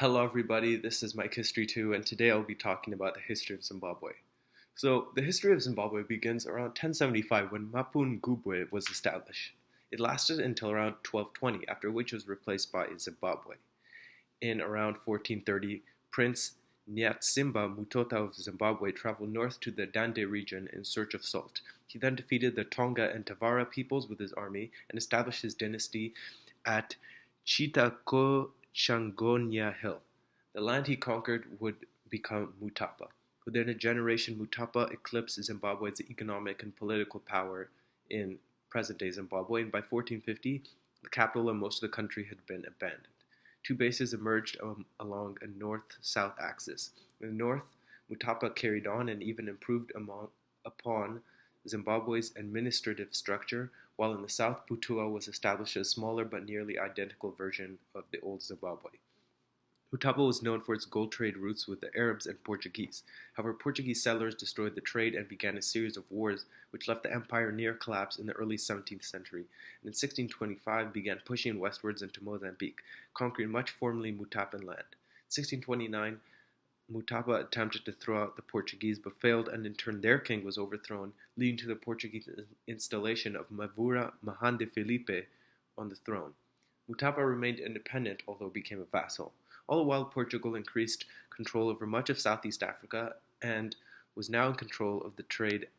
Hello everybody, this is Mike History 2 and today I'll be talking about the history of Zimbabwe. So, the history of Zimbabwe begins around 1075 when Mapungubwe was established. It lasted until around 1220, after which it was replaced by Zimbabwe. In around 1430, Prince Nyatsimba Mutota of Zimbabwe traveled north to the Dande region in search of salt. He then defeated the Tonga and Tavara peoples with his army and established his dynasty at Changonia Hill. The land he conquered would become Mutapa. Within a generation, Mutapa eclipsed Zimbabwe's economic and political power in present-day Zimbabwe, and by 1450, the capital and most of the country had been abandoned. Two bases emerged along a north-south axis. In the north, Mutapa carried on and even improved upon Zimbabwe's administrative structure, while in the south, Butua was established as a smaller but nearly identical version of the old Zimbabwe. Mutapa was known for its gold trade routes with the Arabs and Portuguese. However, Portuguese settlers destroyed the trade and began a series of wars which left the empire near collapse in the early 17th century, and in 1625 began pushing westwards into Mozambique, conquering much formerly Mutapan land. In 1629, Mutapa attempted to throw out the Portuguese but failed, and in turn their king was overthrown, leading to the Portuguese installation of Mavura Mahande Felipe on the throne. Mutapa remained independent, although became a vassal. All the while, Portugal increased control over much of Southeast Africa and was now in control of the trade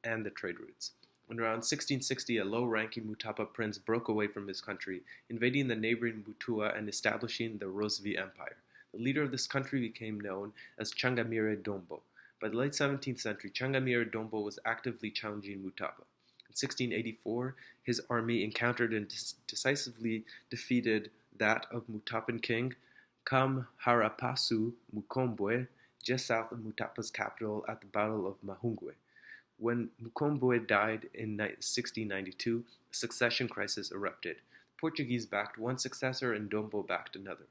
and the trade routes. In around 1660, a low-ranking Mutapa prince broke away from his country, invading the neighboring Butua and establishing the Rozvi Empire. The leader of this country became known as Changamire Dombo. By the late 17th century, Changamire Dombo was actively challenging Mutapa. In 1684, his army encountered and decisively defeated that of Mutapan king Kamharapasu Mukombwe, just south of Mutapa's capital at the Battle of Mahungwe. When Mukombwe died in 1692, a succession crisis erupted. The Portuguese backed one successor and Dombo backed another.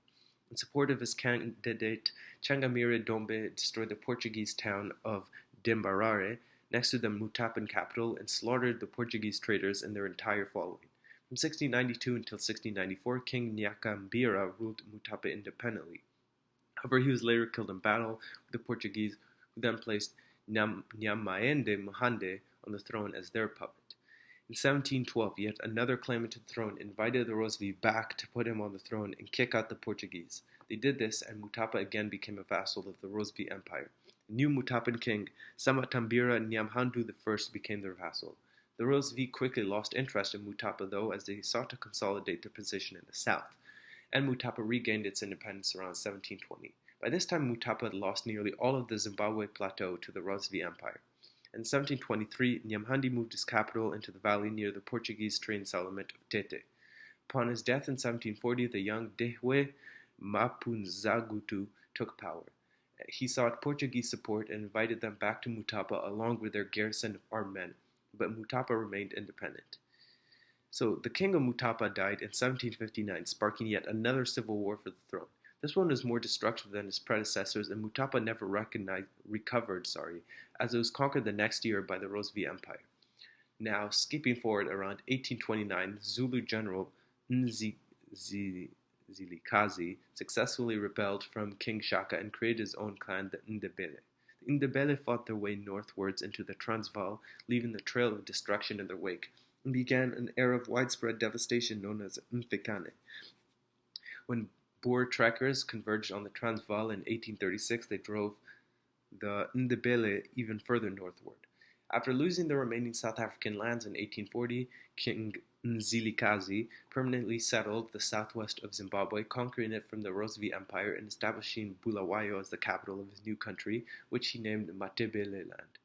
In support of his candidate, Changamire Dombe destroyed the Portuguese town of Dembarare, next to the Mutapan capital, and slaughtered the Portuguese traders and their entire following. From 1692 until 1694, King Nyakambira ruled Mutapa independently. However, he was later killed in battle with the Portuguese, who then placed Nyamaende Mahande on the throne as their puppet. In 1712, yet another claimant to the throne invited the Rozvi back to put him on the throne and kick out the Portuguese. They did this, and Mutapa again became a vassal of the Rozvi Empire. The new Mutapan king, Samatambira Nyamhandu I, became their vassal. The Rozvi quickly lost interest in Mutapa, though, as they sought to consolidate their position in the south, and Mutapa regained its independence around 1720. By this time, Mutapa had lost nearly all of the Zimbabwe plateau to the Rozvi Empire. In 1723, Nyamhandi moved his capital into the valley near the Portuguese trained settlement of Tete. Upon his death in 1740, the young Dehwe Mapunzagutu took power. He sought Portuguese support and invited them back to Mutapa along with their garrison of armed men, but Mutapa remained independent. So the king of Mutapa died in 1759, sparking yet another civil war for the throne. This one was more destructive than his predecessors, and Mutapa never recovered, as it was conquered the next year by the Rozvi Empire. Now, skipping forward around 1829, Zulu general Nzilikazi successfully rebelled from King Shaka and created his own clan, the Ndebele. The Ndebele fought their way northwards into the Transvaal, leaving the trail of destruction in their wake, and began an era of widespread devastation known as Mfikane. When Boer trekkers converged on the Transvaal in 1836, they drove the Ndebele even further northward. After losing the remaining South African lands in 1840, King Nzilikazi permanently settled the southwest of Zimbabwe, conquering it from the Rozvi Empire and establishing Bulawayo as the capital of his new country, which he named Matabeleland.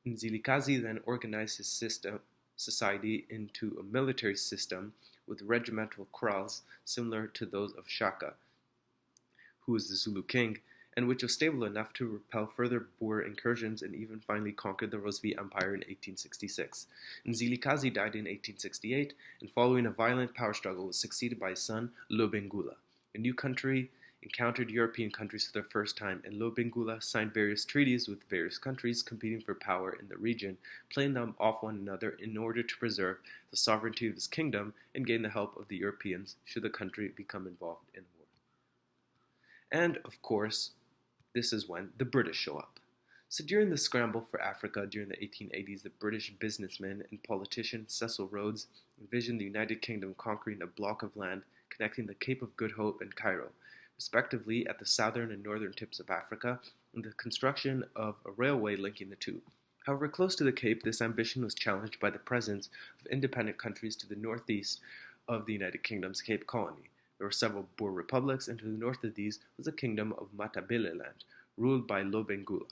Nzilikazi then organized his society into a military system with regimental kraals similar to those of Shaka, who was the Zulu king, and which was stable enough to repel further Boer incursions and even finally conquered the Rozvi Empire in 1866. Nzilikazi died in 1868, and following a violent power struggle was succeeded by his son, Lobengula. A new country encountered European countries for the first time, and Lobengula signed various treaties with various countries competing for power in the region, playing them off one another in order to preserve the sovereignty of his kingdom and gain the help of the Europeans should the country become involved in war. And, of course, this is when the British show up. So during the scramble for Africa during the 1880s, the British businessman and politician Cecil Rhodes envisioned the United Kingdom conquering a block of land connecting the Cape of Good Hope and Cairo, respectively at the southern and northern tips of Africa, and the construction of a railway linking the two. However, close to the Cape, this ambition was challenged by the presence of independent countries to the northeast of the United Kingdom's Cape Colony. There were several Boer republics, and to the north of these was the kingdom of Ndebele land, ruled by Lobengula.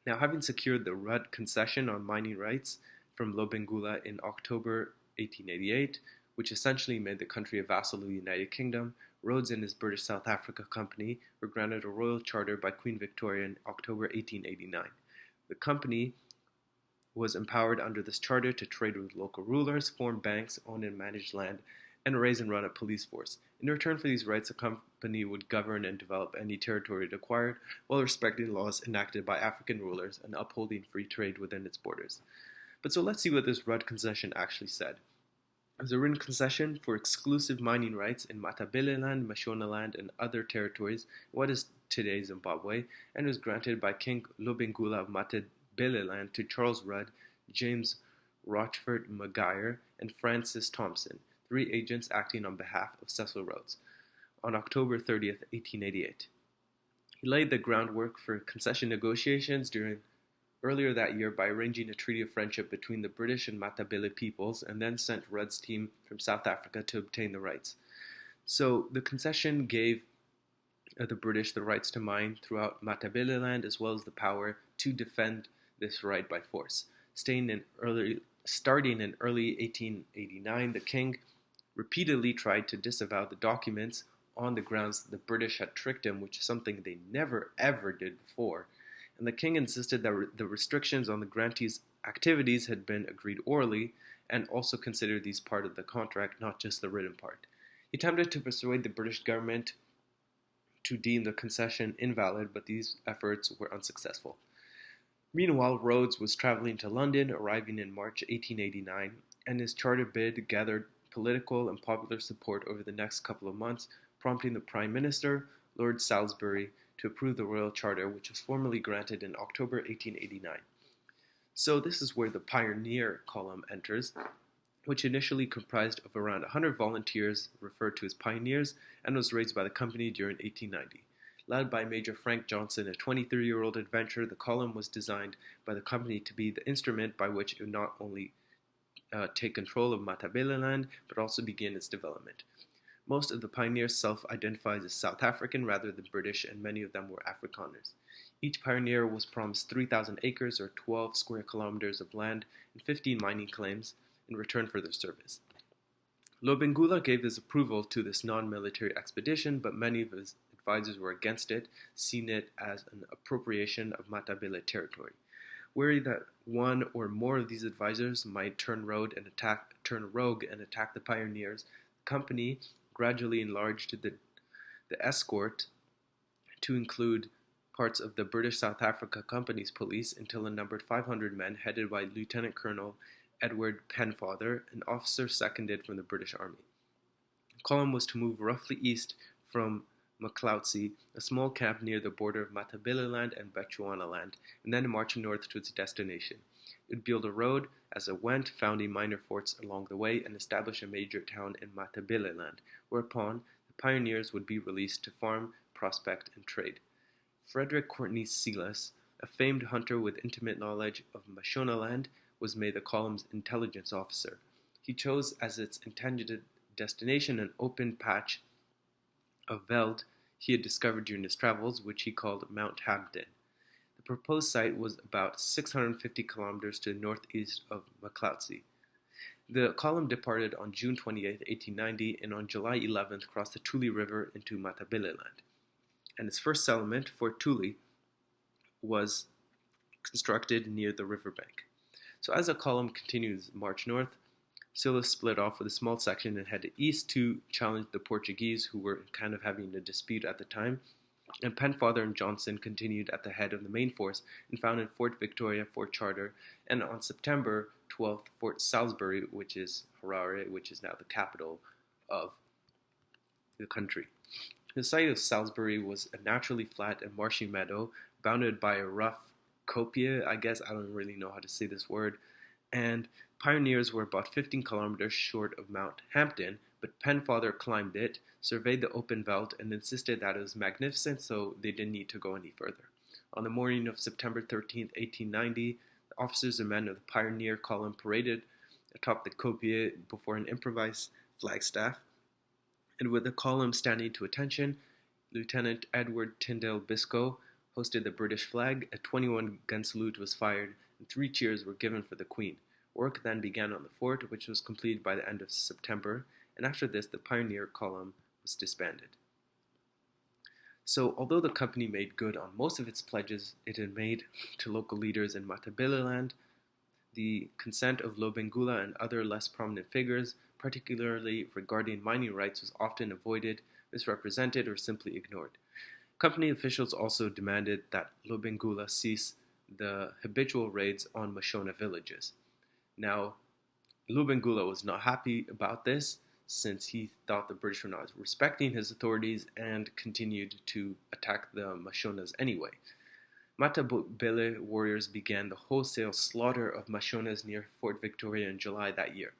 Now, having secured the Rudd concession on mining rights from Lobengula in October 1888, which essentially made the country a vassal of the United Kingdom, Rhodes and his British South Africa Company were granted a royal charter by Queen Victoria in October 1889. The company was empowered under this charter to trade with local rulers, form banks, own and manage land, and raise and run a police force. In return for these rights, the company would govern and develop any territory it acquired while respecting laws enacted by African rulers and upholding free trade within its borders. But so let's see what this Rudd concession actually said. It was a written concession for exclusive mining rights in Ndebele, Mashonaland, and other territories, what is today Zimbabwe, and was granted by King Lobengula of Ndebele to Charles Rudd, James Rochford Maguire, and Francis Thompson, 3 agents acting on behalf of Cecil Rhodes, on October 30th, 1888. He laid the groundwork for concession negotiations earlier that year by arranging a treaty of friendship between the British and Ndebele peoples, and then sent Rudd's team from South Africa to obtain the rights. So the concession gave the British the rights to mine throughout Ndebele land, as well as the power to defend this right by force. Starting in early 1889, the king repeatedly tried to disavow the documents on the grounds that the British had tricked him, which is something they never ever did before. And the king insisted that the restrictions on the grantees' activities had been agreed orally, and also considered these part of the contract, not just the written part. He attempted to persuade the British government to deem the concession invalid, but these efforts were unsuccessful. Meanwhile, Rhodes was traveling to London, arriving in March 1889, and his charter bid gathered political and popular support over the next couple of months, prompting the Prime Minister, Lord Salisbury, to approve the Royal Charter, which was formally granted in October 1889. So this is where the Pioneer column enters, which initially comprised of around 100 volunteers referred to as pioneers, and was raised by the company during 1890. Led by Major Frank Johnson, a 23-year-old adventurer, the column was designed by the company to be the instrument by which it would not only take control of Ndebele land, but also begin its development. Most of the pioneers self-identified as South African rather than British, and many of them were Afrikaners. Each pioneer was promised 3,000 acres or 12 square kilometers of land and 15 mining claims in return for their service. Lobengula gave his approval to this non-military expedition, but many of his advisors were against it, seeing it as an appropriation of Ndebele territory. Wary that one or more of these advisors might turn rogue and attack the pioneers, the company gradually enlarged the escort to include parts of the British South Africa Company's police until it numbered 500 men, headed by Lieutenant Colonel Edward Penfather, an officer seconded from the British Army. The column was to move roughly east from Macloutsy, a small camp near the border of Ndebele land and Bechuanaland, and then march north to its destination. It would build a road as it went, founding minor forts along the way, and establish a major town in Ndebele land, whereupon the pioneers would be released to farm, prospect, and trade. Frederick Courtney Silas, a famed hunter with intimate knowledge of Mashonaland, was made the column's intelligence officer. He chose as its intended destination an open patch of veld he had discovered during his travels, which he called Mount Hampden. The proposed site was about 650 kilometers to the northeast of Macloutsy. The column departed on June 28, 1890, and on July 11th crossed the Tule River into Ndebele land. And its first settlement, Fort Tule, was constructed near the riverbank. So as the column continued its march north, Silas split off with a small section and headed east to challenge the Portuguese, who were kind of having a dispute at the time. And Penfather and Johnson continued at the head of the main force and founded Fort Victoria, Fort Charter, and on September 12th, Fort Salisbury, which is Harare, which is now the capital of the country. The site of Salisbury was a naturally flat and marshy meadow bounded by a rough copia, I guess, I don't really know how to say this word, and pioneers were about 15 kilometers short of Mount Hampton, but Penfather climbed it, surveyed the open veldt, and insisted that it was magnificent, so they didn't need to go any further. On the morning of September 13, 1890, the officers and men of the pioneer column paraded atop the copia before an improvised flagstaff, and with the column standing to attention, Lieutenant Edward Tyndale Biscoe hosted the British flag, a 21-gun salute was fired, and 3 cheers were given for the Queen. Work then began on the fort, which was completed by the end of September, and after this the pioneer column was disbanded. So, although the company made good on most of its pledges it had made to local leaders in Matabeleland, the consent of Lobengula and other less prominent figures, particularly regarding mining rights, was often avoided, misrepresented, or simply ignored. Company officials also demanded that Lobengula cease the habitual raids on Mashona villages. Now, Lobengula was not happy about this, since he thought the British were not respecting his authorities and continued to attack the Mashonas anyway. Matabele warriors began the wholesale slaughter of Mashonas near Fort Victoria in July that year.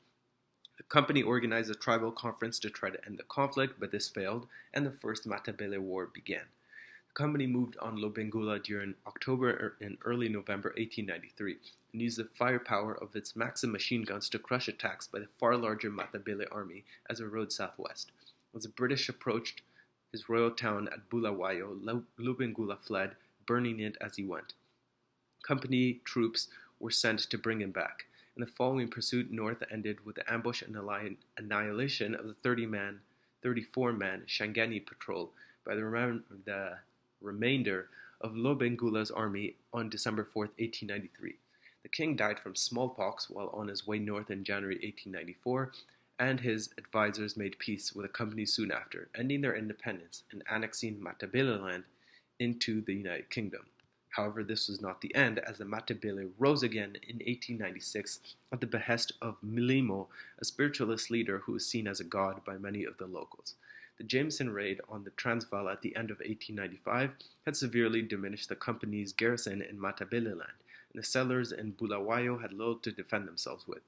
The company organized a tribal conference to try to end the conflict, but this failed, and the First Matabele War began. The company moved on Lobengula during October and early November 1893, and used the firepower of its Maxim machine guns to crush attacks by the far larger Matabele army as it rode southwest. As the British approached his royal town at Bulawayo, Lobengula fled, burning it as he went. Company troops were sent to bring him back, and the following pursuit north ended with the ambush and annihilation of the 34-man Shangani patrol by the remainder of Lobengula's army on December 4, 1893. The king died from smallpox while on his way north in January 1894, and his advisors made peace with the company soon after, ending their independence and annexing Matabeleland into the United Kingdom. However, this was not the end, as the Matabele rose again in 1896 at the behest of Mlimo, a spiritualist leader who was seen as a god by many of the locals. The Jameson raid on the Transvaal at the end of 1895 had severely diminished the company's garrison in Matabeleland, and the settlers in Bulawayo had little to defend themselves with.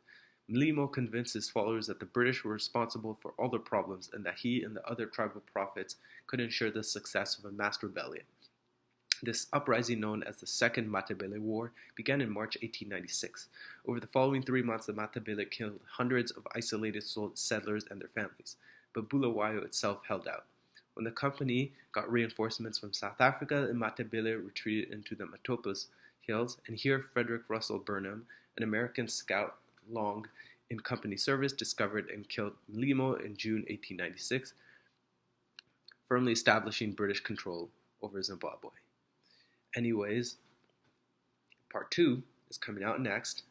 Mlimo convinced his followers that the British were responsible for all their problems and that he and the other tribal prophets could ensure the success of a mass rebellion. This uprising, known as the Second Matabele War, began in March 1896. Over the following 3 months, the Matabele killed hundreds of isolated settlers and their families, but Bulawayo itself held out. When the company got reinforcements from South Africa, the Matabele retreated into the Matopos Hills, and here Frederick Russell Burnham, an American scout long in company service, discovered and killed Mlimo in June 1896, firmly establishing British control over Zimbabwe. Anyways, part 2 is coming out next,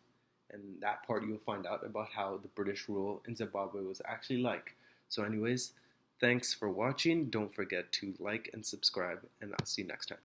and that part you'll find out about how the British rule in Zimbabwe was actually like. So anyways, thanks for watching. Don't forget to like and subscribe, and I'll see you next time.